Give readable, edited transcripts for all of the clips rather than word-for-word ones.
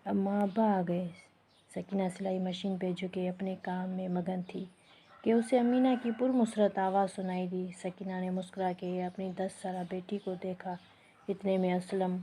اماں ابا آ گئے۔ سکینہ سلائی مشین پہ جھکے اپنے کام میں مگن تھی کہ اسے امینہ کی پرمسرت آواز سنائی دی۔ سکینہ نے مسکرا کے اپنی 10 سالہ بیٹی کو دیکھا۔ اتنے میں اسلم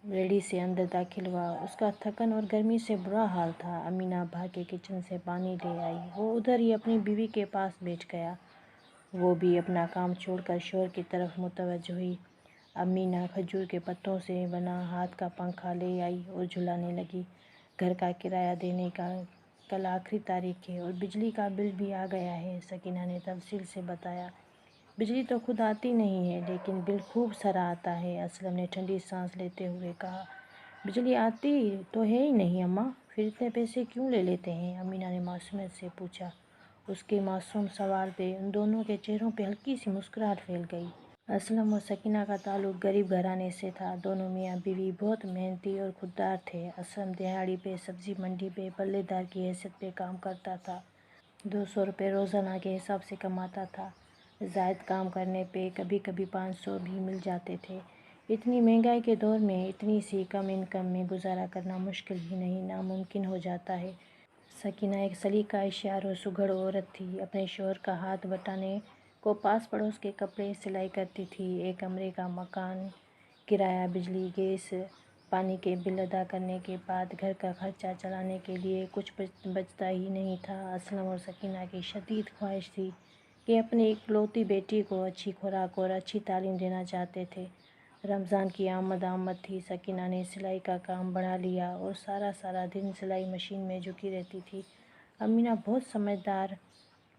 ریڑھی سے اندر داخل ہوا۔ اس کا تھکن اور گرمی سے برا حال تھا۔ امینہ بھاگ کے کچن سے پانی لے آئی۔ وہ ادھر ہی اپنی بیوی کے پاس بیٹھ گیا۔ وہ بھی اپنا کام چھوڑ کر شوہر کی طرف متوجہ ہوئی۔ امینہ کھجور کے پتوں سے بنا ہاتھ کا پنکھا لے آئی اور جھلانے لگی۔ گھر کا کرایہ دینے کا کل آخری تاریخ ہے اور بجلی کا بل بھی آ گیا ہے، سکینہ نے تفصیل سے بتایا۔ بجلی تو خود آتی نہیں ہے لیکن بل خوب سارا آتا ہے، اسلم نے ٹھنڈی سانس لیتے ہوئے کہا۔ بجلی آتی تو ہے ہی نہیں اماں، پھر اتنے پیسے کیوں لے لیتے ہیں؟ امینہ نے معصومیت سے پوچھا۔ اس کے معصوم سوال پہ ان دونوں کے چہروں پہ ہلکی سی مسکراہٹ پھیل گئی۔ اسلم اور سکینہ کا تعلق غریب گھرانے سے تھا۔ دونوں میاں بیوی بہت محنتی اور خوددار تھے۔ اسلم دہاڑی پہ سبزی منڈی میں بلے دار کی حیثیت پہ کام کرتا تھا۔ 200 روپے روزانہ کے حساب سے کماتا تھا۔ زائد کام کرنے پہ کبھی کبھی 500 بھی مل جاتے تھے۔ اتنی مہنگائی کے دور میں اتنی سی کم انکم میں گزارا کرنا مشکل ہی نہیں ناممکن ہو جاتا ہے۔ سکینہ ایک سلیقہ اشار اور سگڑ عورت تھی۔ اپنے شوہر کا ہاتھ بٹانے کو پاس پڑوس کے کپڑے سلائی کرتی تھی۔ ایک کمرے کا مکان کرایہ، بجلی، گیس، پانی کے بل ادا کرنے کے بعد گھر کا خرچہ چلانے کے لیے کچھ بچتا ہی نہیں تھا۔ اسلم اور سکینہ کی شدید خواہش تھی کہ اپنی اکلوتی بیٹی کو اچھی خوراک اور اچھی تعلیم دینا چاہتے تھے۔ رمضان کی آمد تھی۔ سکینہ نے سلائی کا کام بڑھا لیا اور سارا دن سلائی مشین میں جھکی رہتی تھی۔ امینہ بہت سمجھدار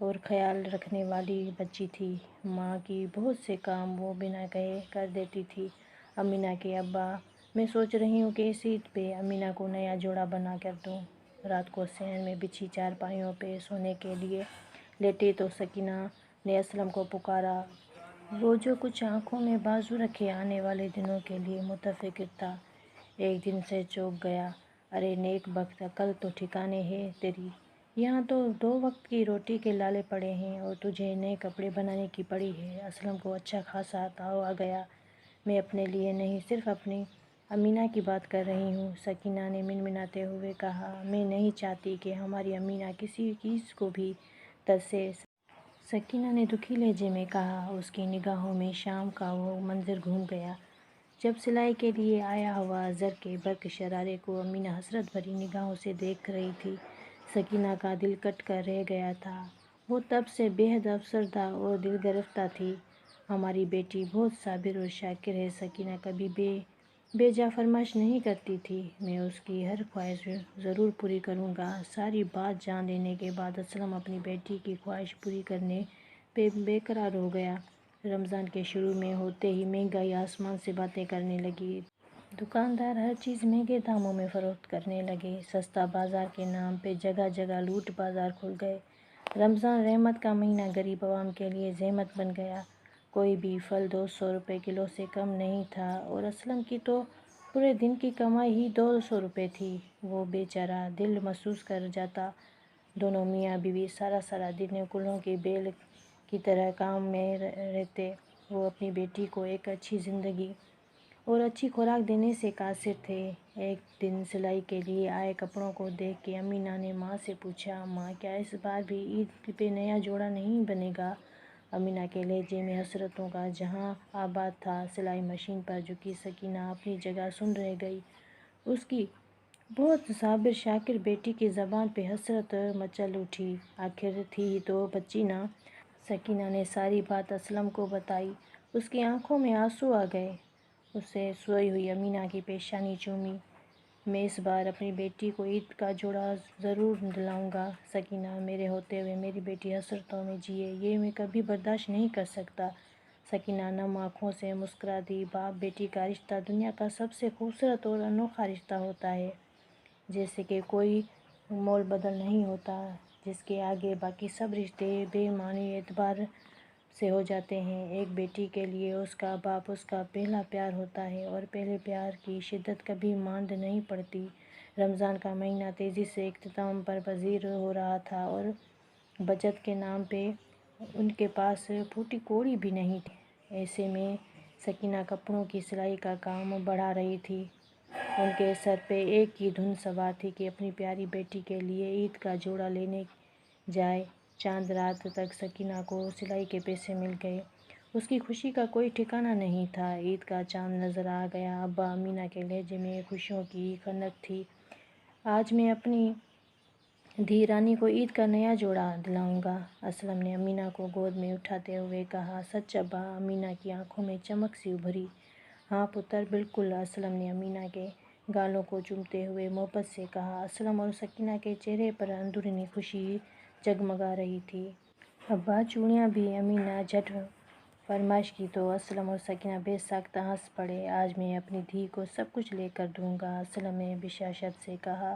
اور خیال رکھنے والی بچی تھی۔ ماں کی بہت سے کام وہ بنا کہے کر دیتی تھی۔ امینہ کے ابا: میں سوچ رہی ہوں کہ اس عید پہ امینہ کو نیا جوڑا بنا کر دوں۔ رات کو صحن میں بچھی چارپائیوں پہ سونے کے لیے لیٹے تو سکینہ نے اسلم کو پکارا۔ وہ جو کچھ آنکھوں میں بازو رکھے آنے والے دنوں کے لیے متفکر تھا، ایک دن سے چونک گیا۔ ارے نیک بخت، عقل تو ٹھکانے ہے تیری! یہاں تو 2 وقت کی روٹی کے لالے پڑے ہیں اور تجھے نئے کپڑے بنانے کی پڑی ہے۔ اسلم کو اچھا خاصا تاؤ آ گیا۔ میں اپنے لیے نہیں، صرف اپنی امینہ کی بات کر رہی ہوں، سکینہ نے منمناتے ہوئے کہا۔ میں نہیں چاہتی کہ ہماری امینہ کسی چیز کو بھی ترسے، سکینہ نے دکھی لہجے میں کہا۔ اس کی نگاہوں میں شام کا وہ منظر گھوم گیا جب سلائی کے لیے آیا ہوا زر کے برق شرارے کو امینہ حسرت بھری نگاہوں سے دیکھ رہی تھی۔ سکینہ کا دل کٹ کر رہ گیا تھا۔ وہ تب سے بے حد افسردہ اور دل گرفتہ تھی۔ ہماری بیٹی بہت صابر اور شاکر ہے، سکینہ کبھی بے جا فرمائش نہیں کرتی تھی۔ میں اس کی ہر خواہش ضرور پوری کروں گا۔ ساری بات جان لینے کے بعد اسلم اپنی بیٹی کی خواہش پوری کرنے پہ بے قرار ہو گیا۔ رمضان کے شروع میں ہوتے ہی مہنگائی آسمان سے باتیں کرنے لگی۔ دکاندار ہر چیز مہنگے داموں میں فروخت کرنے لگے۔ سستا بازار کے نام پہ جگہ جگہ لوٹ بازار کھل گئے۔ رمضان رحمت کا مہینہ غریب عوام کے لیے زحمت بن گیا۔ کوئی بھی پھل 200 روپے کلو سے کم نہیں تھا اور اسلم کی تو پورے دن کی کمائی ہی 200 روپے تھی۔ وہ بے چارہ دل محسوس کر جاتا۔ دونوں میاں بیوی سارا دن کلوں کی بیل کی طرح کام میں رہتے۔ وہ اپنی بیٹی کو ایک اچھی زندگی اور اچھی خوراک دینے سے قاصر تھے۔ ایک دن سلائی کے لیے آئے کپڑوں کو دیکھ کے امینہ نے ماں سے پوچھا، ماں کیا اس بار بھی عید پہ نیا جوڑا نہیں بنے گا؟ امینہ کے لہجے میں حسرتوں کا جہاں آباد تھا۔ سلائی مشین پر جھکی سکینہ اپنی جگہ سن رہ گئی۔ اس کی بہت صابر شاکر بیٹی کی زبان پہ حسرت مچل اٹھی۔ آخر تھی ہی تو بچی نا! سکینہ نے ساری بات اسلم کو بتائی۔ اس کی آنکھوں میں آنسو آ گئے۔ اسے سوئی ہوئی امینہ کی پیشانی چومی۔ میں اس بار اپنی بیٹی کو عید کا جوڑا ضرور دلاؤں گا، سکینہ۔ میرے ہوتے ہوئے میری بیٹی حسرتوں میں جیے، یہ میں کبھی برداشت نہیں کر سکتا۔ سکینہ نم آنکھوں سے مسکرا دی۔ باپ بیٹی کا رشتہ دنیا کا سب سے خوبصورت اور انوکھا رشتہ ہوتا ہے، جیسے کہ کوئی مول بدل نہیں ہوتا، جس کے آگے باقی سب رشتے بے معنی اعتبار سے ہو جاتے ہیں۔ ایک بیٹی کے لیے اس کا باپ اس کا پہلا پیار ہوتا ہے اور پہلے پیار کی شدت کبھی ماند نہیں پڑتی۔ رمضان کا مہینہ تیزی سے اختتام پذیر ہو رہا تھا اور بچت کے نام پہ ان کے پاس پھوٹی کوڑی بھی نہیں تھی۔ ایسے میں سکینہ کپڑوں کی سلائی کا کام بڑھا رہی تھی۔ ان کے سر پہ ایک ہی دھن سوار تھی کہ اپنی پیاری بیٹی کے لیے عید کا جوڑا لینے جائے۔ چاند رات تک سکینہ کو سلائی کے پیسے مل گئے۔ اس کی خوشی کا کوئی ٹھکانہ نہیں تھا۔ عید کا چاند نظر آ گیا۔ ابا امینہ کے لہجے میں خوشیوں کی خنک تھی۔ آج میں اپنی دھی رانی کو عید کا نیا جوڑا دلاؤں گا، اسلم نے امینہ کو گود میں اٹھاتے ہوئے کہا۔ سچ ابا؟ امینہ کی آنکھوں میں چمک سی ابھری۔ ہاں پتر، بالکل، اسلم نے امینہ کے گالوں کو چومتے ہوئے محبت سے کہا۔ اسلم اور سکینہ کے چہرے پر اندرونی خوشی جگمگا رہی تھی۔ ابا چوڑیاں بھی؟ امینہ جھٹ فرمائش کی تو اسلم اور سکینہ بے ساختہ ہنس پڑے۔ آج میں اپنی دھی کو سب کچھ لے کر دوں گا، اسلم نے بشاشت سے کہا۔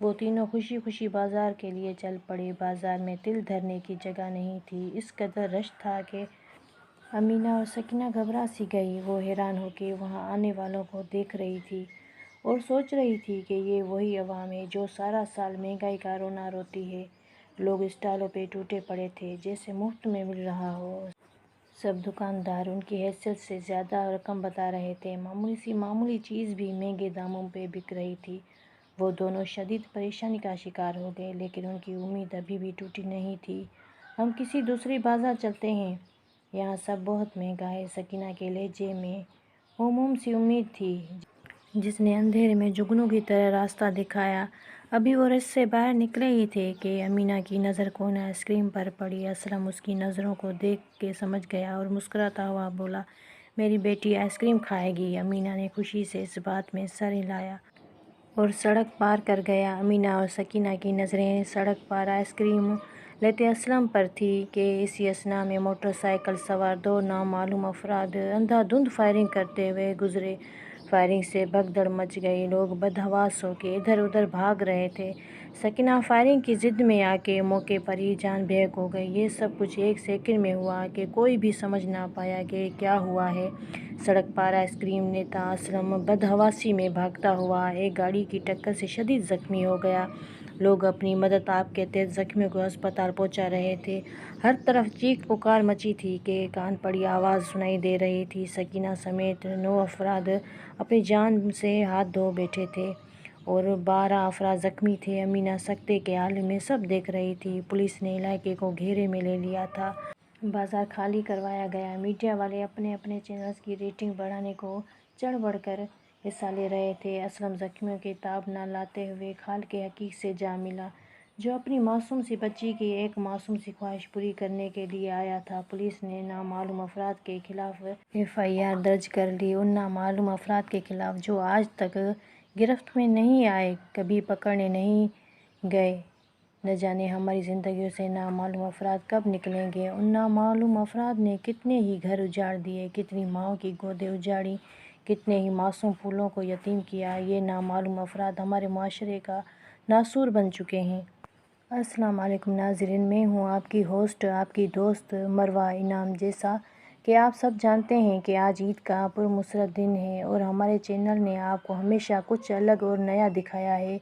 وہ تینوں خوشی خوشی بازار کے لیے چل پڑے۔ بازار میں تل دھرنے کی جگہ نہیں تھی، اس قدر رش تھا کہ امینہ اور سکینہ گھبرا سی گئی۔ وہ حیران ہو کے وہاں آنے والوں کو دیکھ رہی تھی اور سوچ رہی تھی کہ یہ وہی عوام ہے جو سارا سال مہنگائی کا رونا روتی ہے۔ لوگ اسٹالوں پہ ٹوٹے پڑے تھے، جیسے مفت میں مل رہا ہو۔ سب دکاندار ان کی حیثیت سے زیادہ رقم بتا رہے تھے۔ معمولی سی معمولی چیز بھی مہنگے داموں پہ بک رہی تھی۔ وہ دونوں شدید پریشانی کا شکار ہو گئے، لیکن ان کی امید ابھی بھی ٹوٹی نہیں تھی۔ ہم کسی دوسری بازار چلتے ہیں، یہاں سب بہت مہنگا ہے، سکینہ کے لہجے میں ہموم سی امید تھی جس نے اندھیرے میں جگنو کی طرح راستہ دکھایا۔ ابھی وہ رش سے باہر نکلے ہی تھے کہ امینہ کی نظر کونے آئس کریم پر پڑی۔ اسلم اس کی نظروں کو دیکھ کے سمجھ گیا اور مسکراتا ہوا بولا، میری بیٹی آئس کریم کھائے گی؟ امینہ نے خوشی سے اس بات میں سر ہلایا اور سڑک پار کر گیا۔ امینہ اور سکینہ کی نظریں سڑک پار آئس کریم لیتے اسلم پر تھی کہ اسی اثنا میں موٹر سائیکل سوار دو نامعلوم افراد اندھا دھند فائرنگ کرتے ہوئے گزرے۔ فائرنگ سے بھگدڑ مچ گئی، لوگ بدحواس ہو کے ادھر ادھر بھاگ رہے تھے۔ سکینہ فائرنگ کی زد میں آ کے موقع پر ہی جان بحق ہو گئی۔ یہ سب کچھ ایک سیکنڈ میں ہوا کہ کوئی بھی سمجھ نہ پایا کہ کیا ہوا ہے۔ سڑک پار آئس کریم لیتا اسلم بدحواسی میں بھاگتا ہوا ایک گاڑی کی ٹکر سے شدید زخمی ہو گیا۔ لوگ اپنی مدد آپ کے تحت زخمیوں کو ہسپتال پہنچا رہے تھے۔ ہر طرف چیخ پکار مچی تھی کہ کان پڑی آواز سنائی دے رہی تھی۔ سکینہ سمیت 9 افراد اپنی جان سے ہاتھ دھو بیٹھے تھے اور 12 افراد زخمی تھے۔ امینہ سکتے کے عالم میں سب دیکھ رہی تھی۔ پولیس نے علاقے کو گھیرے میں لے لیا تھا۔ بازار خالی کروایا گیا۔ میڈیا والے اپنے اپنے چینلز کی ریٹنگ بڑھانے کو چڑھ بڑھ کر حصہ لے رہے تھے۔ اسلم زخمیوں کی تاب نہ لاتے ہوئے خال کے حقیق سے جا ملا، جو اپنی معصوم سی بچی کی ایک معصوم سی خواہش پوری کرنے کے لیے آیا تھا۔ پولیس نے نامعلوم افراد کے خلاف FIR درج کر لی۔ ان نامعلوم افراد کے خلاف جو آج تک گرفت میں نہیں آئے، کبھی پکڑے نہیں گئے۔ نہ جانے ہماری زندگیوں سے نامعلوم افراد کب نکلیں گے۔ ان نامعلوم افراد نے کتنے ہی گھر اجاڑ دیے، کتنی ماؤں کی گودیں اجاڑیں، کتنے ہی معصوم پھولوں کو یتیم کیا۔ یہ نامعلوم افراد ہمارے معاشرے کا ناسور بن چکے ہیں۔ السلام علیکم ناظرین، میں ہوں آپ کی ہوسٹ، آپ کی دوست مروہ انعام۔ جیسا کہ آپ سب جانتے ہیں کہ آج عید کا پرمسرت دن ہے اور ہمارے چینل نے آپ کو ہمیشہ کچھ الگ اور نیا دکھایا ہے۔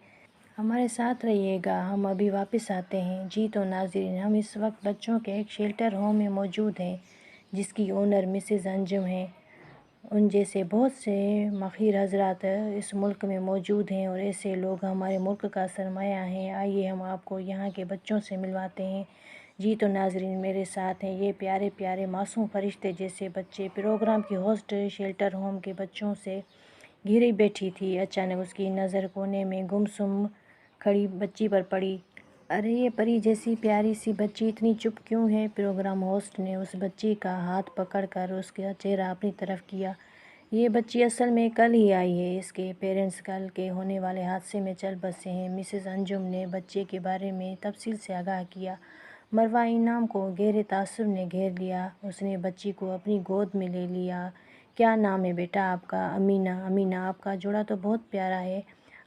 ہمارے ساتھ رہیے گا، ہم ابھی واپس آتے ہیں۔ جی تو ناظرین، ہم اس وقت بچوں کے ایک شیلٹر ہوم میں موجود ہیں جس کی اونر مسز انجم ہیں۔ ان جیسے بہت سے مخیر حضرات اس ملک میں موجود ہیں اور ایسے لوگ ہمارے ملک کا سرمایہ ہیں۔ آئیے ہم آپ کو یہاں کے بچوں سے ملواتے ہیں۔ جی تو ناظرین، میرے ساتھ ہیں یہ پیارے پیارے معصوم فرشتے جیسے بچے۔ پروگرام کی ہوسٹ شیلٹر ہوم کے بچوں سے گھری بیٹھی تھی۔ اچانک اس کی نظر کونے میں گمسم کھڑی بچی پر پڑی۔ ارے یہ پری جیسی پیاری سی بچی اتنی چپ کیوں ہے؟ پروگرام ہوسٹ نے اس بچی کا ہاتھ پکڑ کر اس کا چہرہ اپنی طرف کیا۔ یہ بچی اصل میں کل ہی آئی ہے، اس کے پیرنٹس کل کے ہونے والے حادثے میں چل بسے ہیں۔ مسز انجم نے بچے کے بارے میں تفصیل سے آگاہ کیا۔ مروہ انعام کو گہرے تعصب نے گھیر لیا۔ اس نے بچی کو اپنی گود میں لے لیا۔ کیا نام ہے بیٹا آپ کا؟ امینہ۔ امینہ، آپ کا جوڑا تو بہت پیارا ہے،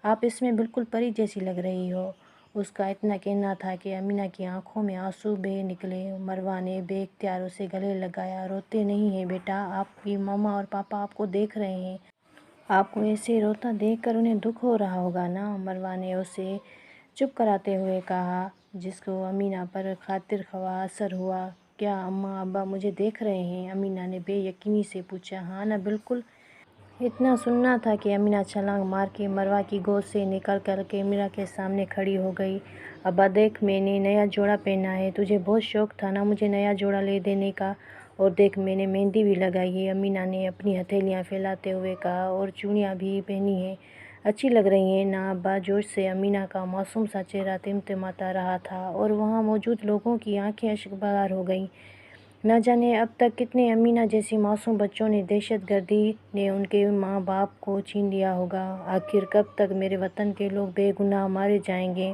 آپ اس میں بالکل پری جیسی لگ رہی ہو۔ اس کا اتنا کہنا تھا کہ امینہ کی آنکھوں میں آنسو بہہ نکلے۔ مروہ نے بے اختیار اسے گلے لگایا۔ روتے نہیں ہیں بیٹا، آپ کی ماما اور پاپا آپ کو دیکھ رہے ہیں، آپ کو ایسے روتا دیکھ کر انہیں دکھ ہو رہا ہوگا نا؟ مروہ نے اسے چپ کراتے ہوئے کہا، جس کو امینہ پر خاطر خواہ اثر ہوا۔ کیا اماں ابا مجھے دیکھ رہے ہیں؟ امینہ نے بے یقینی سے پوچھا۔ ہاں نا بالکل، اتنا سننا تھا کہ امینہ چھلانگ مار کے مروہ کی گود سے نکل کر کیمرہ کے سامنے کھڑی ہو گئی۔ ابا دیکھ، میں نے نیا جوڑا پہنا ہے، تجھے بہت شوق تھا نا مجھے نیا جوڑا لے دینے کا، اور دیکھ میں نے مہندی بھی لگائی ہے، امینہ نے اپنی ہتھیلیاں پھیلاتے ہوئے کہا، اور چوڑیاں بھی پہنی ہیں، اچھی لگ رہی ہیں نا ابا؟ جوش سے امینہ کا معصوم سا چہرہ تمتماتا رہا تھا اور وہاں موجود لوگوں کی آنکھیں اشک بار ہو گئیں۔ نہ جانے اب تک کتنے امینہ جیسی معصوم بچوں نے دہشت گردی نے ان کے ماں باپ کو چھین لیا ہوگا۔ آخر کب تک میرے وطن کے لوگ بے گناہ مارے جائیں گے؟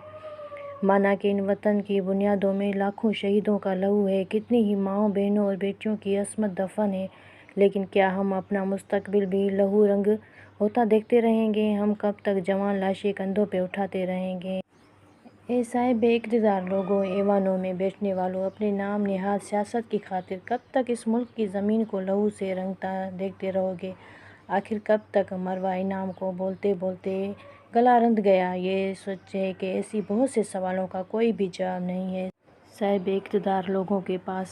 مانا کہ ان وطن کی بنیادوں میں لاکھوں شہیدوں کا لہو ہے، کتنی ہی ماؤں بہنوں اور بیٹیوں کی عصمت دفن ہے، لیکن کیا ہم اپنا مستقبل بھی لہو رنگ ہوتا دیکھتے رہیں گے؟ ہم کب تک جوان لاشیں کندھوں پہ اٹھاتے رہیں گے؟ اے صاحب اقتدار لوگوں، ایوانوں میں بیٹھنے والوں، اپنے نام نہاد سیاست کی خاطر کب تک اس ملک کی زمین کو لہو سے رنگتا دیکھتے رہو گے؟ آخر کب تک؟ مروہ انعام کو بولتے بولتے گلا رند گیا۔ یہ سچ ہے کہ ایسی بہت سے سوالوں کا کوئی بھی جواب نہیں ہے۔ صاحب اقتدار لوگوں کے پاس